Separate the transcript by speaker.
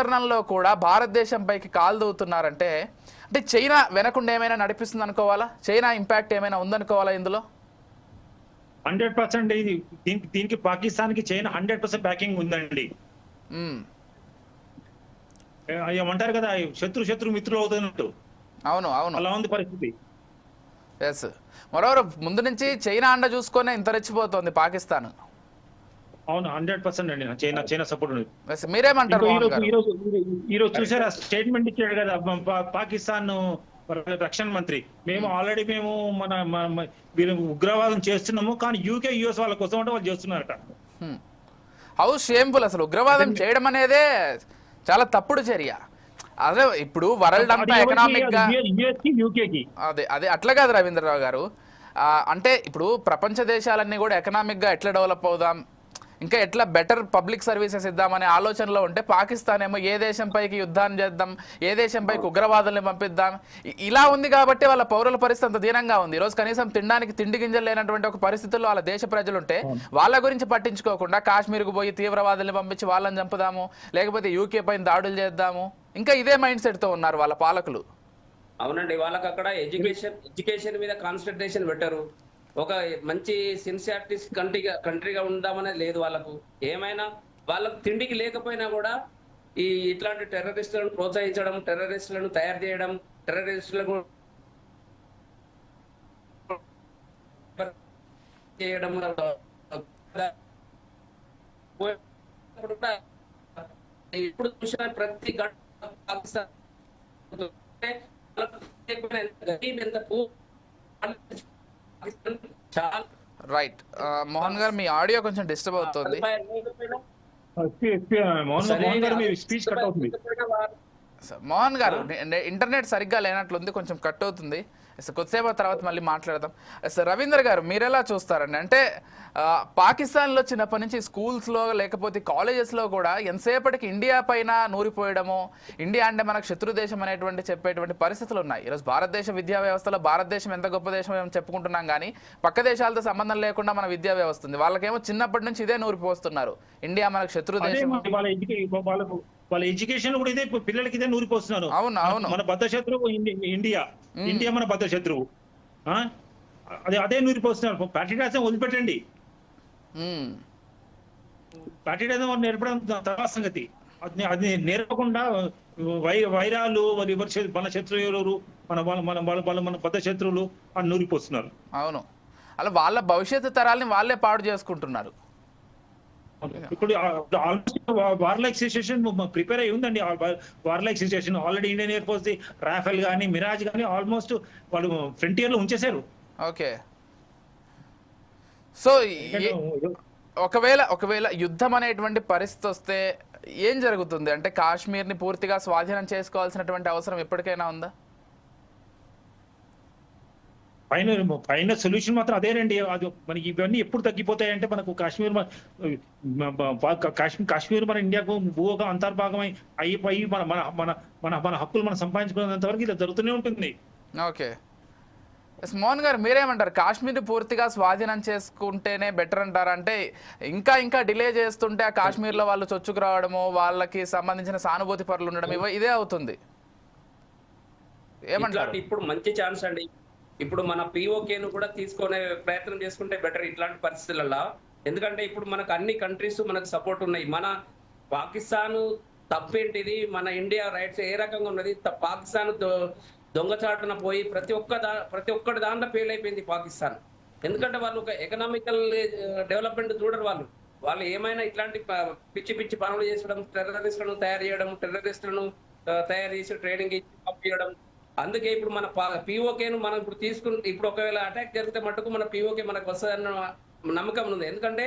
Speaker 1: తరుణంలో కూడా భారతదేశం పైకి కాలు దూవుతున్నారంటే అంటే చైనా వెనకుండా ఏమైనా నడిపిస్తుంది అనుకోవాలా? చైనా ఇంపాక్ట్ ఏమైనా ఉందనుకోవాలా ఇందులో?
Speaker 2: 100% ఇది దీనికి పాకిస్తాన్ కి చైనా 100% బ్యాకింగ్ ఉందండి. ఏమంటారు కదా, శత్రు మిత్రులు అవుతున్నట్టు.
Speaker 1: అవును అవును,
Speaker 2: అలా ఉంది పరిస్థితి.
Speaker 1: ఎస్. మరోవరు ముందు నుంచి చైనా అండ చూసుకొని ఇంత రెచ్చిపోతుంది పాకిస్తాన్.
Speaker 2: అవును, 100% అండి. చైనా సపోర్ట్ ఉంది.
Speaker 1: మీరేమంటారు మోహన్ గారు?
Speaker 2: ఈరోజు చూసారా స్టేట్మెంట్ ఇచ్చాడు కదా పాకిస్తాన్ రక్షణ మంత్రి. ఆల్రెడీ మేము వీళ్ళు ఉగ్రవాదం చేస్తున్నాము, కానీ యూకే యుఎస్ వాళ్ళ కోసం అంటే వాళ్ళు చేస్తున్నారట.
Speaker 1: How shameful! అసలు ఉగ్రవాదం చేయడం అనేదే చాలా తప్పుడు చర్య. అదే ఇప్పుడు వరల్డ్ అంతా ఎకనామిక్ గా అదే అదే అట్లా కాదు రవీంద్రరావు గారు. అంటే ఇప్పుడు ప్రపంచ దేశాలన్నీ కూడా ఎకనామిక్ గా ఎట్లా డెవలప్ అవుదాం, ఇంకా ఎట్లా బెటర్ పబ్లిక్ సర్వీసెస్ ఇద్దామనే ఆలోచనలో ఉంటే పాకిస్తాన్ ఏమో ఏ దేశం పైకి యుద్ధాన్ని చేద్దాం, ఏ దేశం పైకి ఉగ్రవాదుల్ని పంపిద్దాం, ఇలా ఉంది కాబట్టి వాళ్ళ పౌరుల పరిస్థితి అంత దీనంగా ఉంది. ఈరోజు కనీసం తినడానికి తిండి గింజలు లేనటువంటి ఒక పరిస్థితుల్లో వాళ్ళ దేశ ప్రజలుంటే వాళ్ళ గురించి పట్టించుకోకుండా కాశ్మీర్కు పోయి తీవ్రవాదుల్ని పంపించి వాళ్ళని చంపుదాము, లేకపోతే యూకే పైన దాడులు చేద్దాము, ఇంకా ఇదే మైండ్ సెట్ తో ఉన్నారు వాళ్ళ పాలకులు.
Speaker 3: అవునండి, వాళ్ళకి అక్కడ ఎడ్యుకేషన్ మీద కాన్సన్ట్రేషన్ పెట్టారు. ఒక మంచి సిన్సియారిటీస్ కంట్రీగా ఉందామనేది లేదు వాళ్ళకు. ఏమైనా వాళ్ళకు తిండికి లేకపోయినా కూడా ఇట్లాంటి టెర్రరిస్టులను ప్రోత్సహించడం, టెర్రరిస్టులను తయారు చేయడం, టెర్రరిస్టులకు చేయడం, ఇప్పుడు చూసిన ప్రతి పాకిస్తాన్
Speaker 1: రైట్. మోహన్ గారు మీ ఆడియో కొంచెం డిస్టర్బ్ అవుతుంది. మోహన్ గారు ఇంటర్నెట్ సరిగ్గా లేనట్లుంది, కొంచెం కట్ అవుతుంది. కొద్దిసేపు తర్వాత మళ్ళీ మాట్లాడదాం. రవీంద్ర గారు మీరెలా చూస్తారండి? అంటే పాకిస్తాన్లో చిన్నప్పటి నుంచి స్కూల్స్లో లేకపోతే కాలేజెస్లో కూడా ఎంతసేపటికి ఇండియా పైన నూరిపోయడము, ఇండియా అంటే మనకు శత్రు దేశం అనేటువంటి చెప్పేటువంటి పరిస్థితులు ఉన్నాయి. ఈరోజు భారతదేశ విద్యా వ్యవస్థలో భారతదేశం ఎంత గొప్ప దేశం ఏమో చెప్పుకుంటున్నాం, కానీ పక్క దేశాలతో సంబంధం లేకుండా మన విద్యా వ్యవస్థ ఉంది. వాళ్ళకేమో చిన్నప్పటి నుంచి ఇదే నూరిపోస్తున్నారు, ఇండియా మనకు శత్రు దేశం.
Speaker 2: వాళ్ళ ఎడ్యుకేషన్ కూడా ఇదే, పిల్లలకి ఇదే నూరిపోస్తున్నారు.
Speaker 1: అవును అవును,
Speaker 2: మన బద్ద శత్రువు ఇండియా మన బద్ద శత్రువు. అదే నూరిపోస్తున్నారు. ప్యాట్రియాటిజం వదిలిపెట్టండి, ప్యాట్రియాటిజం నేర్పడం తర్వాత సంగతి. అది నేర్పకుండా వైరాలు మన శత్రువులు, మన బద్ద శత్రువులు అని నూరిపోస్తున్నారు.
Speaker 1: అవును, అలా వాళ్ళ భవిష్యత్తు తరాలని వాళ్ళే పాడు చేసుకుంటున్నారు.
Speaker 2: ఇప్పుడు వార్లైక్ సిచ్యుయేషన్ ప్రిపేర్ అయి ఉందండి. Warlike situation already Indian air force Rafale కానీ మిరాజ్ కానీ ఆల్మోస్ట్ వాళ్ళు ఫ్రంటియర్ లో ఉంచేశారు.
Speaker 1: ఓకే, సో ఒకవేళ యుద్ధం అనేటువంటి పరిస్థితి వస్తే ఏం జరుగుతుంది? అంటే కాశ్మీర్ని పూర్తిగా స్వాధీనం చేసుకోవాల్సినటువంటి అవసరం ఎప్పటికైనా ఉందా?
Speaker 2: ఫైనల్ సొల్యూషన్ మాత్రం అదేనండి. అది మనకి ఇవన్నీ ఎప్పుడు తగ్గిపోతాయంటే మనకు కాశ్మీర్ మన ఇండియాకు భూగా అంతర్భాగం అయిపోయి మన హక్కులు మనం సంపాదించుకున్నంత వరకు ఇలా జరుగుతూనే ఉంటుంది.
Speaker 1: ఓకే, మోహన్ గారు మీరేమంటారు? కాశ్మీర్ పూర్తిగా స్వాధీనం చేసుకుంటేనే బెటర్ అంటారా? అంటే ఇంకా డిలే చేస్తుంటే ఆ కాశ్మీర్లో వాళ్ళు చొచ్చుకు రావడము, వాళ్ళకి సంబంధించిన సానుభూతి పరులు ఉండడం ఇదే అవుతుంది. ఏమంటారు?
Speaker 3: ఇప్పుడు మంచి ఛాన్స్ అండి. ఇప్పుడు మన పిఓకేను కూడా తీసుకునే ప్రయత్నం చేసుకుంటే బెటర్ ఇట్లాంటి పరిస్థితులలో. ఎందుకంటే ఇప్పుడు మనకు అన్ని కంట్రీస్ మనకు సపోర్ట్ ఉన్నాయి. మన పాకిస్తాన్ తప్పేంటిది, మన ఇండియా రైట్స్ ఏ రకంగా ఉన్నది. పాకిస్తాన్ దొంగచాటున పోయి ప్రతి ఒక్కటి దాంట్లో ఫెయిల్ అయిపోయింది పాకిస్తాన్. ఎందుకంటే వాళ్ళు ఒక ఎకనామికల్ డెవలప్మెంట్ చూడరు. వాళ్ళు ఏమైనా ఇట్లాంటి పిచ్చి పనులు చేసడం, టెర్రరిస్టులను తయారు చేయడం, టెర్రరిస్టులను తయారు చేసి ట్రైనింగ్ ఇచ్చి పంపించడం. అందుకే ఇప్పుడు మన పిఓకేను మనం ఇప్పుడు తీసుకుంటే, ఇప్పుడు ఒకవేళ అటాక్ జరిగితే మటుకు మన పిఓకే మనకు వస్తుందన్న నమ్మకం ఉంది. ఎందుకంటే